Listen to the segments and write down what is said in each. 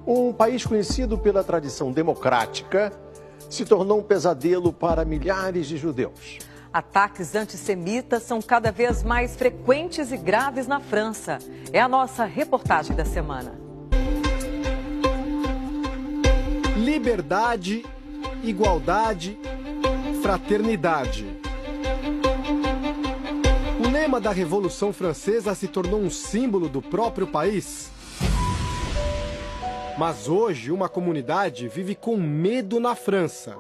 Um país conhecido pela tradição democrática se tornou um pesadelo para milhares de judeus. Ataques antissemitas são cada vez mais frequentes e graves na França. É a nossa reportagem da semana. Liberdade, igualdade, fraternidade. O lema da Revolução Francesa se tornou um símbolo do próprio país. Mas hoje, uma comunidade vive com medo na França.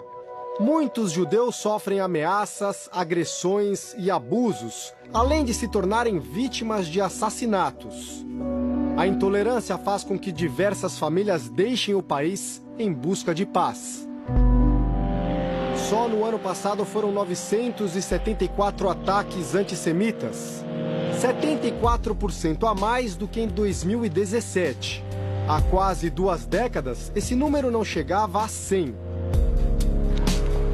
Muitos judeus sofrem ameaças, agressões e abusos, além de se tornarem vítimas de assassinatos. A intolerância faz com que diversas famílias deixem o país em busca de paz. Só no ano passado foram 974 ataques antissemitas, 74% a mais do que em 2017. Há quase 2 décadas, esse número não chegava a 100.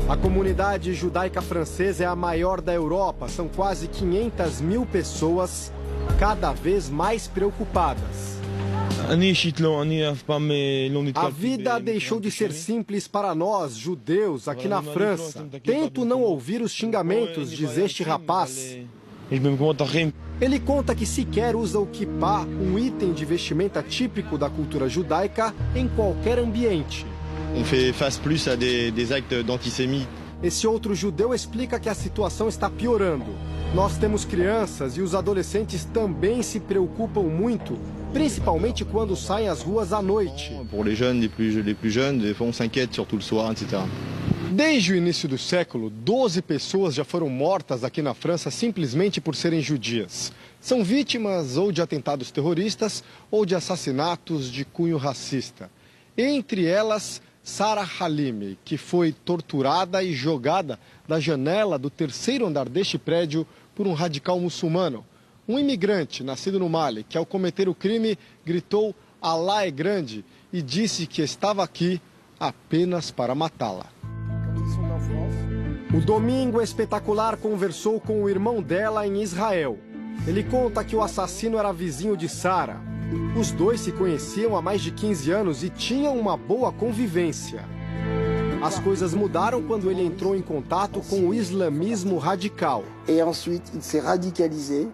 A comunidade judaica francesa é a maior da Europa. São quase 500 mil pessoas, cada vez mais preocupadas. A vida deixou de ser simples para nós, judeus, aqui na França. Tento não ouvir os xingamentos, diz este rapaz. Ele conta que sequer usa o kippá, um item de vestimenta típico da cultura judaica, em qualquer ambiente. Esse outro judeu explica que a situação está piorando. Nós temos crianças e os adolescentes também se preocupam muito, principalmente quando saem às ruas à noite. Desde o início do século, 12 pessoas já foram mortas aqui na França simplesmente por serem judias. São vítimas ou de atentados terroristas ou de assassinatos de cunho racista. Entre elas, Sarah Halimi, que foi torturada e jogada da janela do 3º andar deste prédio por um radical muçulmano. Um imigrante nascido no Mali, que ao cometer o crime gritou "Alá é grande" e disse que estava aqui apenas para matá-la. O Domingo Espetacular conversou com o irmão dela em Israel. Ele conta que o assassino era vizinho de Sarah. Os dois se conheciam há mais de 15 anos e tinham uma boa convivência. As coisas mudaram quando ele entrou em contato com o islamismo radical. E ensuite, il s'est radicalisé.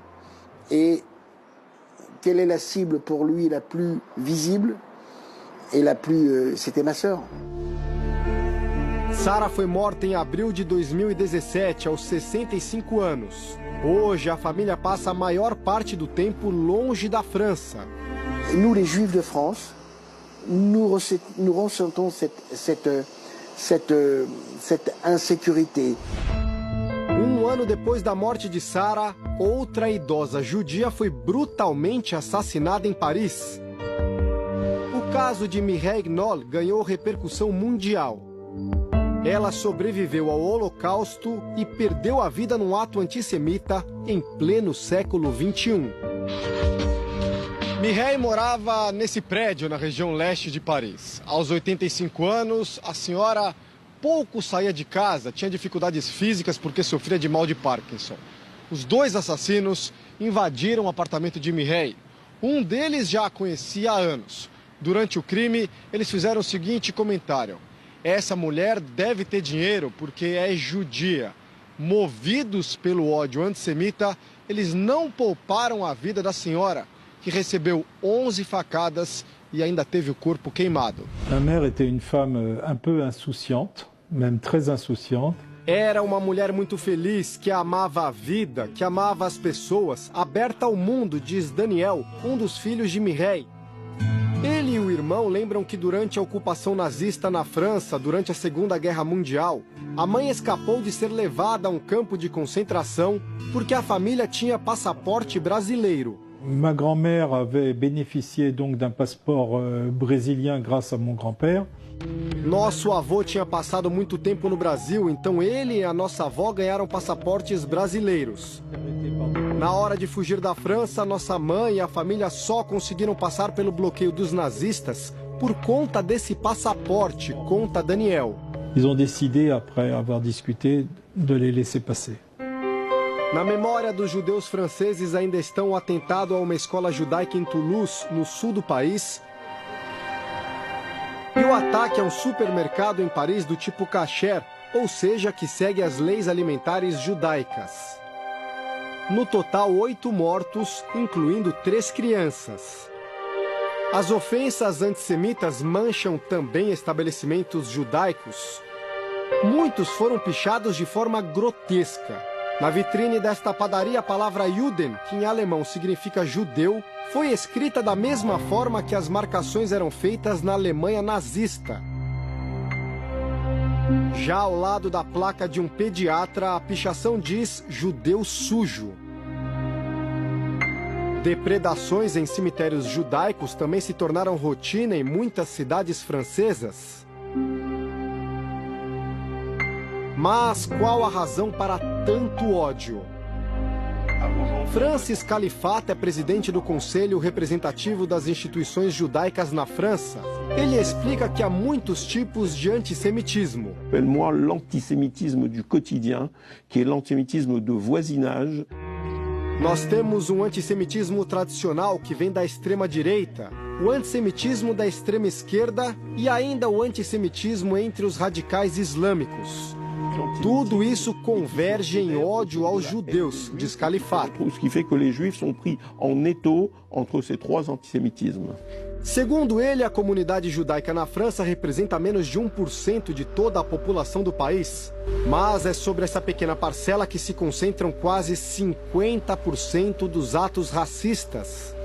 Et quelle est la cible pour lui la plus visible et la plus... C'était ma sœur. Sarah foi morta em abril de 2017, aos 65 anos. Hoje, a família passa a maior parte do tempo longe da França. Nous, les Juifs de France, nous ressentons cette insécurité. Um ano depois da morte de Sarah, outra idosa judia foi brutalmente assassinada em Paris. O caso de Mireille Knoll ganhou repercussão mundial. Ela sobreviveu ao Holocausto e perdeu a vida num ato antissemita em pleno século XXI. Mireille morava nesse prédio na região leste de Paris. Aos 85 anos, a senhora pouco saía de casa, tinha dificuldades físicas porque sofria de mal de Parkinson. Os 2 assassinos invadiram o apartamento de Mireille. Um deles já a conhecia há anos. Durante o crime, eles fizeram o seguinte comentário: essa mulher deve ter dinheiro porque é judia. Movidos pelo ódio antissemita, eles não pouparam a vida da senhora, que recebeu 11 facadas e ainda teve o corpo queimado. Ma mère était une femme un peu insouciante, même très insouciante. Era uma mulher muito feliz, que amava a vida, que amava as pessoas, aberta ao mundo, diz Daniel, um dos filhos de Mireille. Ele e o irmão lembram que durante a ocupação nazista na França, durante a Segunda Guerra Mundial, a mãe escapou de ser levada a um campo de concentração porque a família tinha passaporte brasileiro. Ma grand-mère avait bénéficié donc d'un passeport brésilien grâce à mon grand-père. Nosso avô tinha passado muito tempo no Brasil, então ele e a nossa avó ganharam passaportes brasileiros. Na hora de fugir da França, nossa mãe e a família só conseguiram passar pelo bloqueio dos nazistas por conta desse passaporte, conta Daniel. Ils ont décidé, après avoir discuté, de les laisser passer. Na memória dos judeus franceses ainda estão o atentado a uma escola judaica em Toulouse, no sul do país, E o ataque a um supermercado em Paris do tipo kasher, ou seja, que segue as leis alimentares judaicas. No total, 8 mortos, incluindo 3 crianças. As ofensas antissemitas mancham também estabelecimentos judaicos. Muitos foram pichados de forma grotesca. Na vitrine desta padaria, a palavra Juden, que em alemão significa judeu, foi escrita da mesma forma que as marcações eram feitas na Alemanha nazista. Já ao lado da placa de um pediatra, a pichação diz judeu sujo. Depredações em cemitérios judaicos também se tornaram rotina em muitas cidades francesas. Mas qual a razão para tanto ódio? Francis Califat é presidente do Conselho Representativo das Instituições Judaicas na França. Ele explica que há muitos tipos de antissemitismo. Moi, l'antisémitisme du quotidien, que é l'antisémitisme de voisinage. Nós temos um antissemitismo tradicional que vem da extrema-direita, o antissemitismo da extrema-esquerda e ainda o antissemitismo entre os radicais islâmicos. Tudo isso converge em ódio aos judeus, diz Califat. O que faz que os juifs são pris en étau entre esses 3 antissemitismos. Segundo ele, a comunidade judaica na França representa menos de 1% de toda a população do país. Mas é sobre essa pequena parcela que se concentram quase 50% dos atos racistas.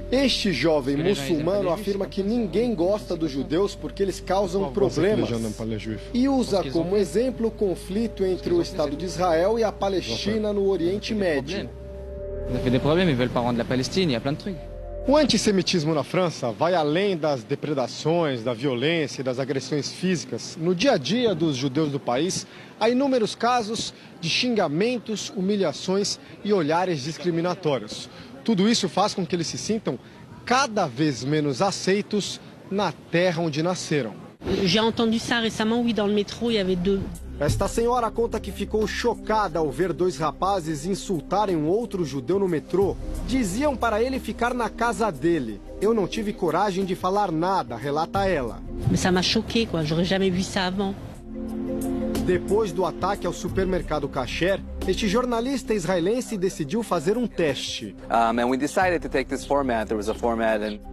Este jovem muçulmano afirma que ninguém gosta dos judeus porque eles causam problemas e usa como exemplo o conflito entre o Estado de Israel e a Palestina no Oriente Médio. O antissemitismo na França vai além das depredações, da violência e das agressões físicas. No dia a dia dos judeus do país, há inúmeros casos de xingamentos, humilhações e olhares discriminatórios. Tudo isso faz com que eles se sintam cada vez menos aceitos na terra onde nasceram. J'ai entendu ça récemment, oui, dans le métro, il y avait 2. Esta senhora conta que ficou chocada ao ver 2 rapazes insultarem um outro judeu no metrô. Diziam para ele ficar na casa dele. Eu não tive coragem de falar nada, relata ela. Mais ça m'a choqué, quoi. J'aurais jamais vu ça avant. Depois do ataque ao supermercado kasher, este jornalista israelense decidiu fazer um teste.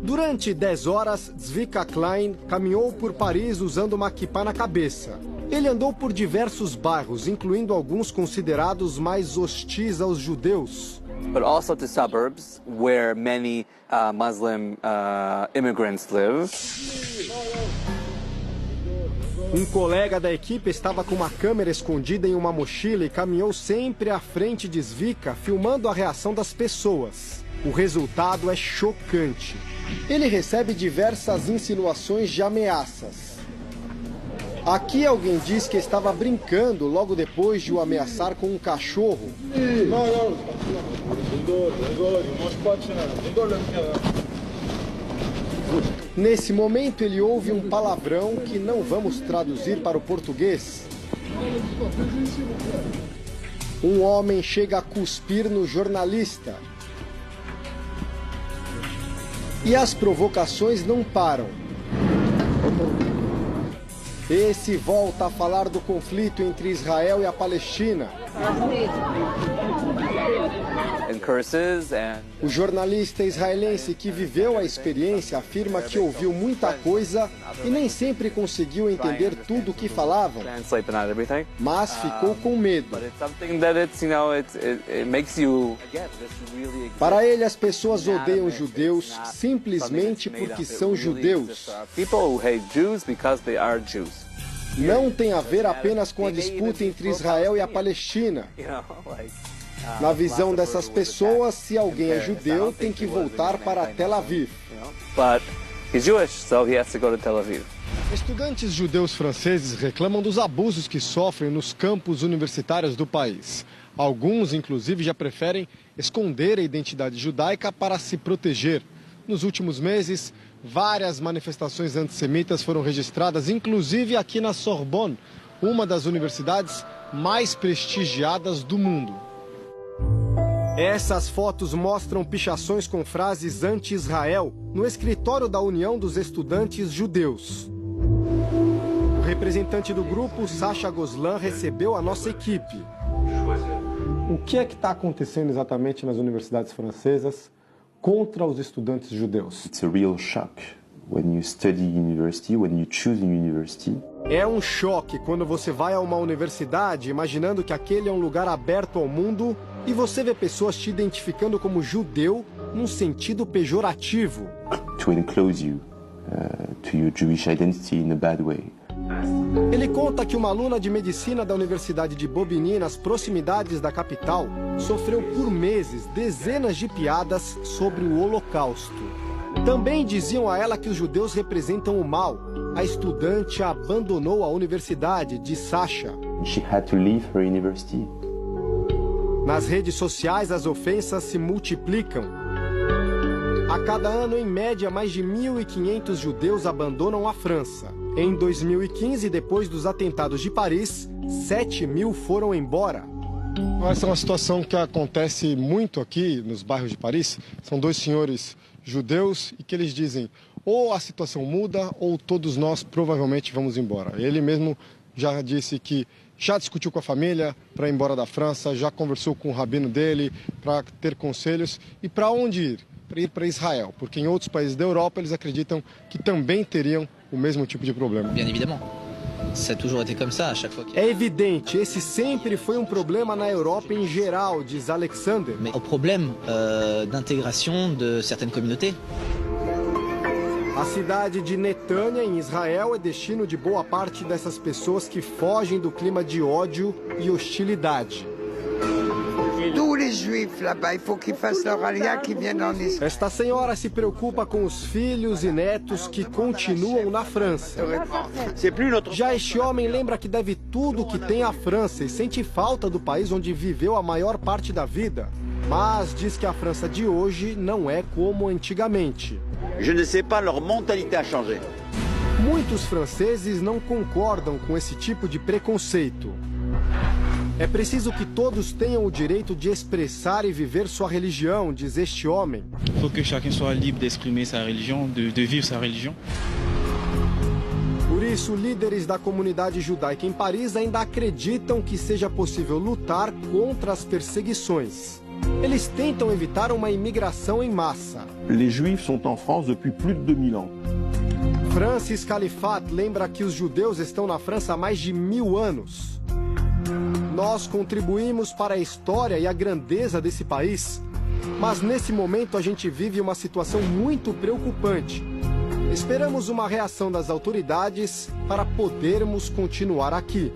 Durante 10 horas, Zvika Klein caminhou por Paris usando uma kippá na cabeça. Ele andou por diversos bairros, incluindo alguns considerados mais hostis aos judeus. But also the suburbs where many Muslim immigrants live. Um colega da equipe estava com uma câmera escondida em uma mochila e caminhou sempre à frente de Zvika, filmando a reação das pessoas. O resultado é chocante. Ele recebe diversas insinuações de ameaças. Aqui alguém diz que estava brincando logo depois de o ameaçar com um cachorro. Nesse momento ele ouve um palavrão que não vamos traduzir para o português. Um homem chega a cuspir no jornalista. E as provocações não param. Esse volta a falar do conflito entre Israel e a Palestina. O jornalista israelense que viveu a experiência afirma que ouviu muita coisa e nem sempre conseguiu entender tudo o que falavam, mas ficou com medo. Para ele, as pessoas odeiam judeus simplesmente porque são judeus. Não tem a ver apenas com a disputa entre Israel e a Palestina. Na visão dessas pessoas, se alguém é judeu, tem que voltar para Tel Aviv. Estudantes judeus franceses reclamam dos abusos que sofrem nos campos universitários do país. Alguns, inclusive, já preferem esconder a identidade judaica para se proteger. Nos últimos meses, várias manifestações antissemitas foram registradas, inclusive aqui na Sorbonne, uma das universidades mais prestigiadas do mundo. Essas fotos mostram pichações com frases anti-Israel no escritório da União dos Estudantes Judeus. O representante do grupo, Sacha Goslan, recebeu a nossa equipe. O que é que está acontecendo exatamente nas universidades francesas contra os estudantes judeus? It's a real shock when you study university, when you choose a university. É um choque quando você vai a uma universidade imaginando que aquele é um lugar aberto ao mundo e você vê pessoas te identificando como judeu num sentido pejorativo. To enclose you to your Jewish identity in a bad way. Ele conta que uma aluna de medicina da Universidade de Bobigny, nas proximidades da capital, sofreu por meses dezenas de piadas sobre o Holocausto. Também diziam a ela que os judeus representam o mal. A estudante abandonou a universidade, diz Sacha. She had to leave her university. Nas redes sociais, as ofensas se multiplicam. A cada ano, em média, mais de 1.500 judeus abandonam a França. Em 2015, depois dos atentados de Paris, 7.000 foram embora. Essa é uma situação que acontece muito aqui nos bairros de Paris. São dois senhores judeus e que eles dizem: ou a situação muda ou todos nós provavelmente vamos embora. Ele mesmo já disse que já discutiu com a família para ir embora da França, já conversou com o rabino dele para ter conselhos. E para onde ir? Para ir para Israel, porque em outros países da Europa eles acreditam que também teriam o mesmo tipo de problema. Bien évidemment. Ça a toujours été comme ça à chaque fois. É evidente, esse sempre foi um problema na Europa em geral, diz Alexander. Mais au problème d'intégration de certaines communautés. A cidade de Netânia, em Israel, é destino de boa parte dessas pessoas que fogem do clima de ódio e hostilidade. Esta senhora se preocupa com os filhos e netos que continuam na França. Já este homem lembra que deve tudo o que tem à França e sente falta do país onde viveu a maior parte da vida. Mas diz que a França de hoje não é como antigamente. Je ne sais pas, leur mentalité a changé. Muitos franceses não concordam com esse tipo de preconceito. É preciso que todos tenham o direito de expressar e viver sua religião, diz este homem. Il faut que chacun soit libre d'exprimer sa religion, de vivre sa religion. Por isso, líderes da comunidade judaica em Paris ainda acreditam que seja possível lutar contra as perseguições. Eles tentam evitar uma imigração em massa. Les Juifs sont en France depuis plus de 2000 ans. Francis Khalifat lembra que os judeus estão na França há mais de 1000 anos. Nós contribuímos para a história e a grandeza desse país, mas nesse momento a gente vive uma situação muito preocupante. Esperamos uma reação das autoridades para podermos continuar aqui.